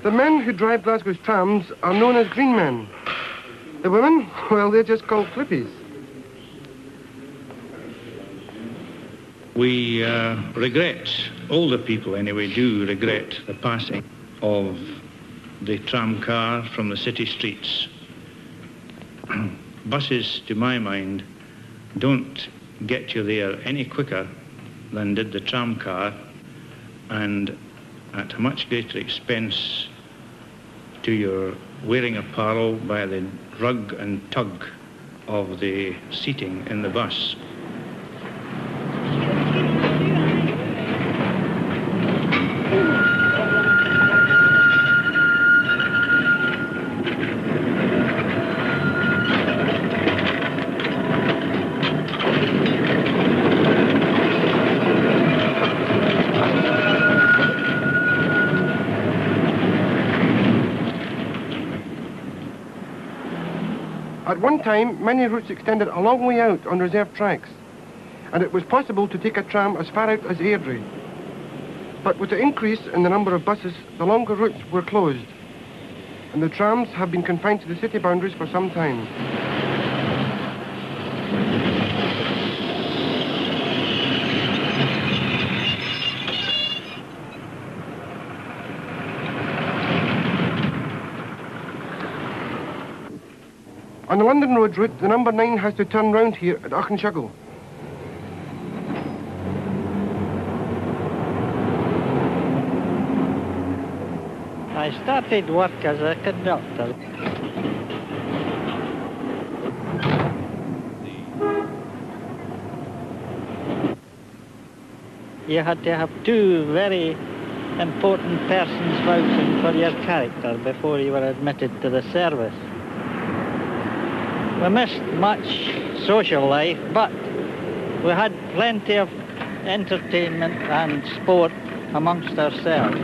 The men who drive Glasgow's trams are known as green men. The women, well, they're just called flippies. We regret, older people anyway, do regret the passing of the tram car from the city streets. Buses, to my mind, don't get you there any quicker than did the tram car, and at a much greater expense to your wearing apparel by the rug and tug of the seating in the bus. At one time, many routes extended a long way out on reserved tracks, and it was possible to take a tram as far out as Airdrie. But with the increase in the number of buses, the longer routes were closed, and the trams have been confined to the city boundaries for some time. On the London Road route, the number 9 has to turn round here at Auchenshuggle. I started work as a conductor. You had to have two very important persons vouching for your character before you were admitted to the service. We missed much social life, but we had plenty of entertainment and sport amongst ourselves.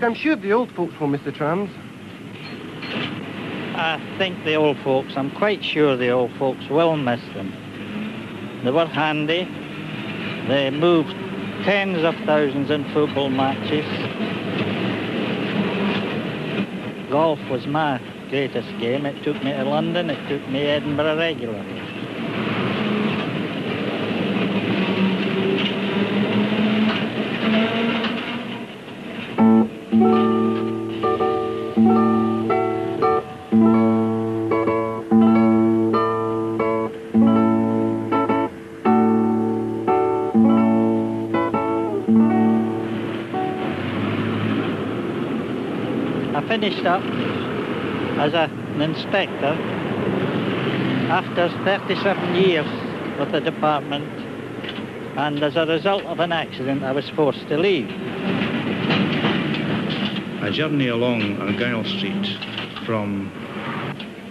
I'm sure the old folks will miss the trams. I think the old folks, I'm quite sure the old folks will miss them. They were handy. They moved tens of thousands in football matches. Golf was my greatest game. It took me to London, it took me to Edinburgh regularly. Finished up as an inspector after 37 years with the department, and as a result of an accident I was forced to leave. A journey along Argyle Street from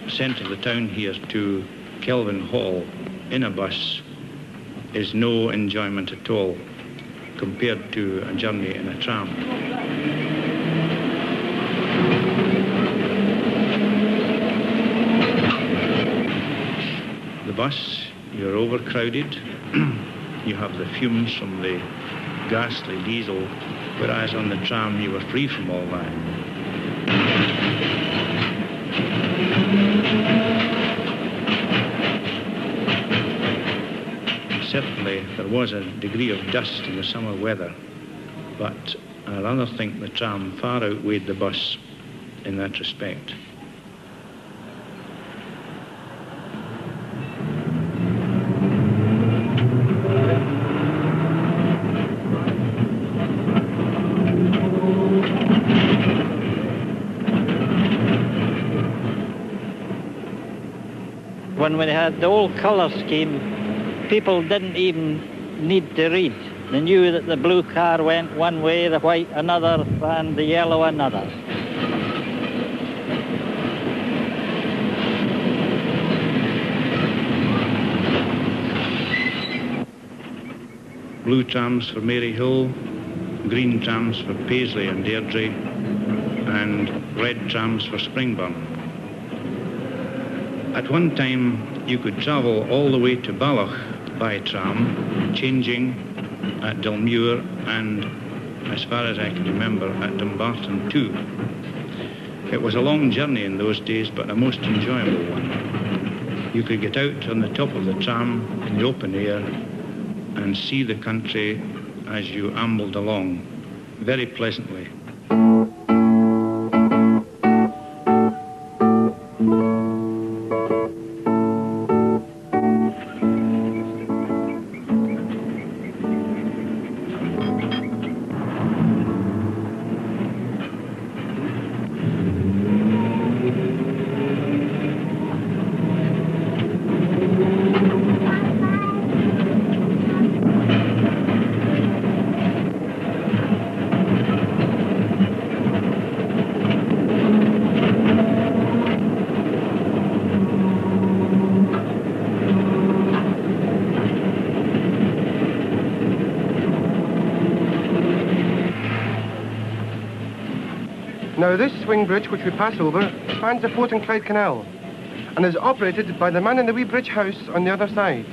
the centre of the town here to Kelvin Hall in a bus is no enjoyment at all compared to a journey in a tram. Bus, you're overcrowded, you have the fumes from the ghastly diesel, whereas on the tram you were free from all that. certainly there was a degree of dust in the summer weather, but I rather think the tram far outweighed the bus in that respect. When we had the old colour scheme, people didn't even need to read. They knew that the blue car went one way, the white another, and the yellow another. Blue trams for Maryhill, green trams for Paisley and Airdrie, and red trams for Springburn. At one time, you could travel all the way to Balloch by tram, changing at Dilmuir and, as far as I can remember, at Dumbarton too. It was a long journey in those days, but a most enjoyable one. You could get out on the top of the tram in the open air and see the country as you ambled along, very pleasantly. Now this swing bridge which we pass over spans the Forth and Clyde Canal and is operated by the man in the wee bridge house on the other side.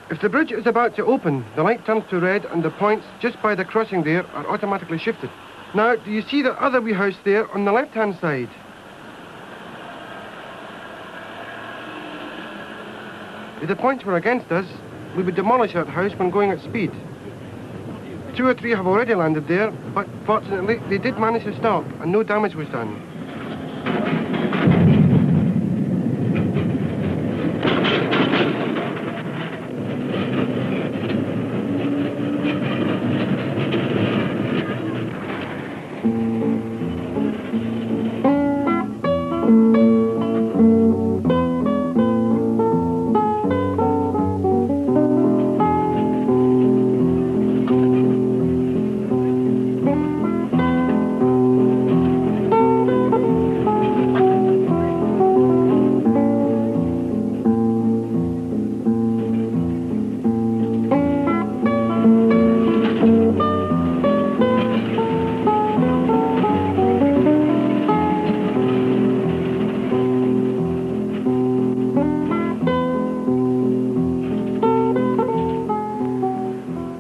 If the bridge is about to open, the light turns to red and the points just by the crossing there are automatically shifted. Now, do you see the other wee house there on the left-hand side? If the points were against us, we would demolish that house when going at speed. 2 or 3 have already landed there, but fortunately they did manage to stop and no damage was done.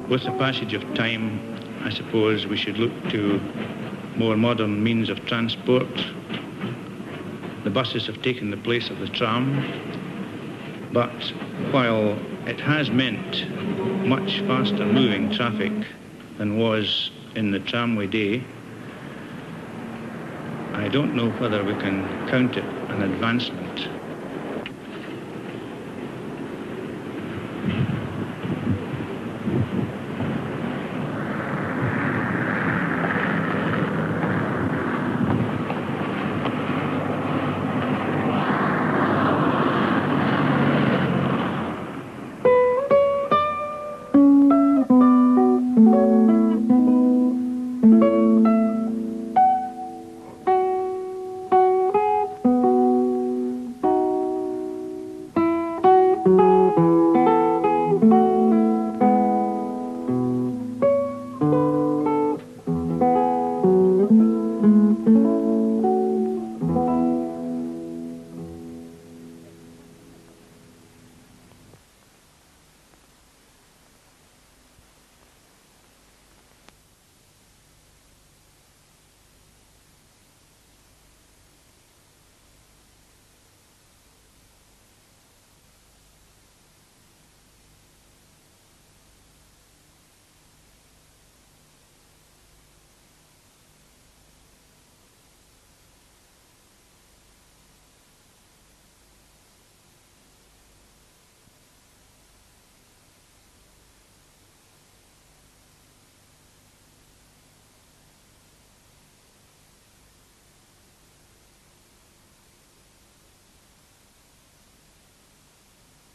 With the passage of time, I suppose we should look to more modern means of transport. The buses have taken the place of the tram, but while it has meant much faster moving traffic than was in the tramway day, I don't know whether we can count it an advancement.